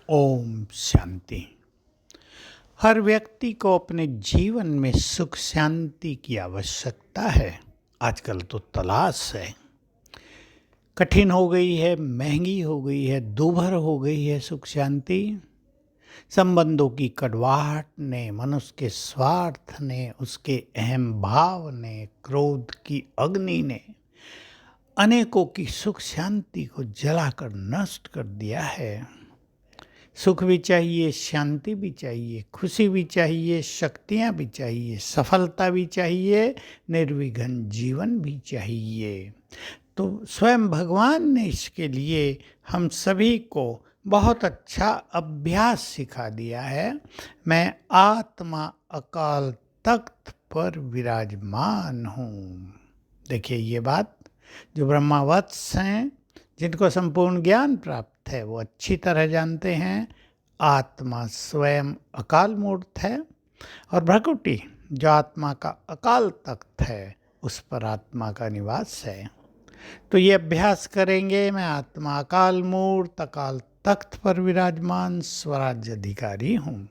ओम शांति। हर व्यक्ति को अपने जीवन में सुख शांति की आवश्यकता है। आजकल तो तलाश है, कठिन हो गई है, महंगी हो गई है, दूभर हो गई है सुख शांति। संबंधों की कड़वाहट ने, मनुष्य के स्वार्थ ने, उसके अहम भाव ने, क्रोध की अग्नि ने अनेकों की सुख शांति को जलाकर नष्ट कर दिया है। सुख भी चाहिए, शांति भी चाहिए, खुशी भी चाहिए, शक्तियाँ भी चाहिए, सफलता भी चाहिए, निर्विघ्न जीवन भी चाहिए। तो स्वयं भगवान ने इसके लिए हम सभी को बहुत अच्छा अभ्यास सिखा दिया है। मैं आत्मा अकाल तख्त पर विराजमान हूँ। देखिए ये बात, जो ब्रह्मावत्स हैं, जिनको संपूर्ण ज्ञान प्राप्त है, वो अच्छी तरह जानते हैं आत्मा स्वयं अकाल मूर्त है, और भ्रकुटी जो आत्मा का अकाल तख्त है, उस पर आत्मा का निवास है। तो ये अभ्यास करेंगे, मैं आत्मा अकाल मूर्त अकाल तख्त पर विराजमान स्वराज्य अधिकारी हूँ,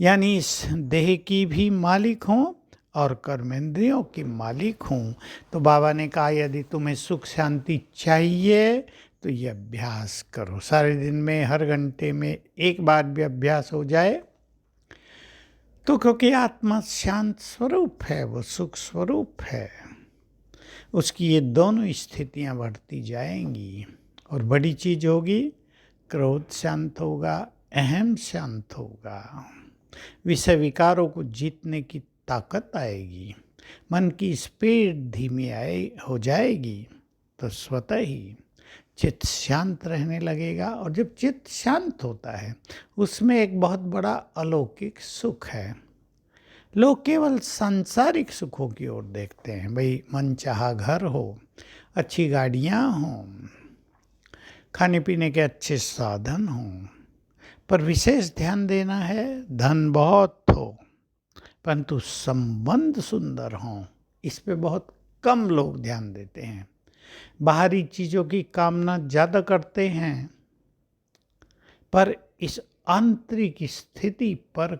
यानी इस देह की भी मालिक हूँ और कर्मेंद्रियों की मालिक हूँ। तो बाबा ने कहा यदि तुम्हें सुख शांति चाहिए तो ये अभ्यास करो। सारे दिन में हर घंटे में एक बार भी अभ्यास हो जाए तो, क्योंकि आत्मा शांत स्वरूप है, वो सुख स्वरूप है, उसकी ये दोनों स्थितियाँ बढ़ती जाएंगी और बड़ी चीज़ होगी, क्रोध शांत होगा, अहम शांत होगा, विषय विकारों को जीतने की ताकत आएगी, मन की स्पीड धीमी हो जाएगी, तो स्वतः ही चित्त शांत रहने लगेगा। और जब चित्त शांत होता है, उसमें एक बहुत बड़ा अलौकिक सुख है। लोग केवल सांसारिक सुखों की ओर देखते हैं, भाई मनचाहा घर हो, अच्छी गाड़ियाँ हों, खाने पीने के अच्छे साधन हों, पर विशेष ध्यान देना है धन बहुत हो परंतु संबंध सुंदर हों, इस पे बहुत कम लोग ध्यान देते हैं। बाहरी चीज़ों की कामना ज़्यादा करते हैं, पर इस आंतरिक स्थिति पर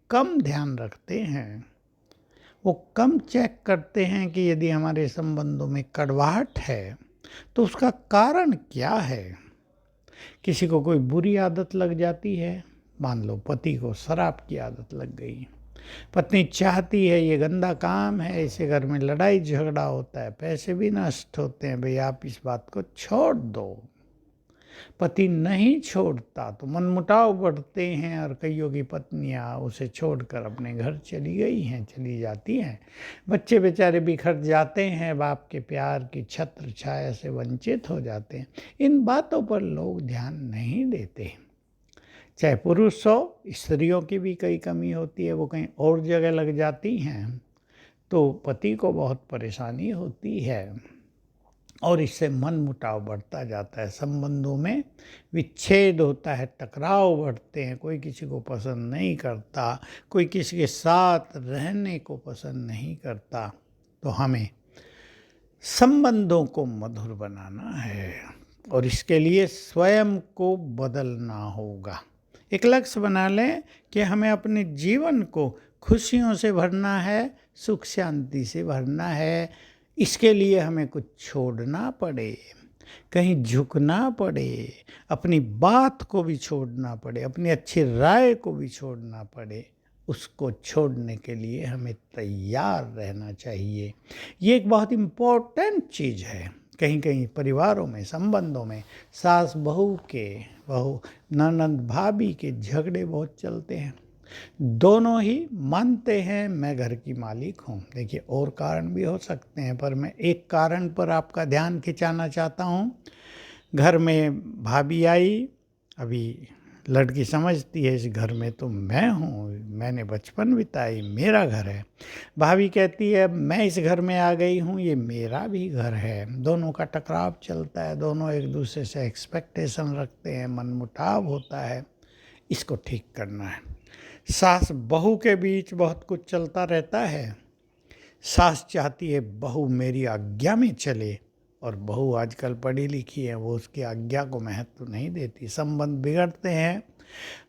कम ध्यान रखते हैं। वो कम चेक करते हैं कि यदि हमारे संबंधों में कड़वाहट है तो उसका कारण क्या है। किसी को कोई बुरी आदत लग जाती है, मान लो पति को शराब की आदत लग गई, पत्नी चाहती है ये गंदा काम है, इसे घर में लड़ाई झगड़ा होता है, पैसे भी नष्ट होते हैं, भाई आप इस बात को छोड़ दो। पति नहीं छोड़ता तो मनमुटाव बढ़ते हैं और कईयों की पत्नियां उसे छोड़कर अपने घर चली गई हैं, चली जाती हैं। बच्चे बेचारे बिखर जाते हैं, बाप के प्यार की छत्र छाया से वंचित हो जाते हैं। इन बातों पर लोग ध्यान नहीं देते। चाहे पुरुष हो, स्त्रियों की भी कई कमी होती है, वो कहीं और जगह लग जाती हैं तो पति को बहुत परेशानी होती है और इससे मन मुटाव बढ़ता जाता है, संबंधों में विच्छेद होता है, टकराव बढ़ते हैं, कोई किसी को पसंद नहीं करता, कोई किसी के साथ रहने को पसंद नहीं करता। तो हमें संबंधों को मधुर बनाना है और इसके लिए स्वयं को बदलना होगा। एक लक्ष्य बना लें कि हमें अपने जीवन को खुशियों से भरना है, सुख शांति से भरना है। इसके लिए हमें कुछ छोड़ना पड़े, कहीं झुकना पड़े, अपनी बात को भी छोड़ना पड़े, अपनी अच्छी राय को भी छोड़ना पड़े। उसको छोड़ने के लिए हमें तैयार रहना चाहिए। ये एक बहुत इम्पोर्टेंट चीज़ है। कहीं कहीं परिवारों में, संबंधों में सास बहू ननद भाभी के झगड़े बहुत चलते हैं। दोनों ही मानते हैं मैं घर की मालिक हूँ। देखिए और कारण भी हो सकते हैं, पर मैं एक कारण पर आपका ध्यान खिंचाना चाहता हूँ। घर में भाभी आई, अभी लड़की समझती है इस घर में तो मैं हूँ, मैंने बचपन बिताई, मेरा घर है। भाभी कहती है मैं इस घर में आ गई हूँ, ये मेरा भी घर है। दोनों का टकराव चलता है, दोनों एक दूसरे से एक्सपेक्टेशन रखते हैं, मनमुटाव होता है। इसको ठीक करना है। सास बहू के बीच बहुत कुछ चलता रहता है। सास चाहती है बहू मेरी आज्ञा में चले, और बहू आजकल पढ़ी लिखी है, वो उसकी आज्ञा को महत्व नहीं देती। संबंध बिगड़ते हैं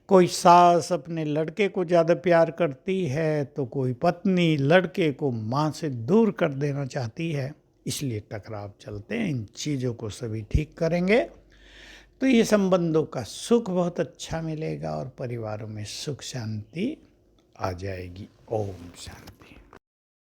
कोई सास अपने लड़के को ज़्यादा प्यार करती है तो कोई पत्नी लड़के को माँ से दूर कर देना चाहती है, इसलिए टकराव चलते हैं। इन चीज़ों को सभी ठीक करेंगे तो ये संबंधों का सुख बहुत अच्छा मिलेगा और परिवारों में सुख शांति आ जाएगी। ओम शांति।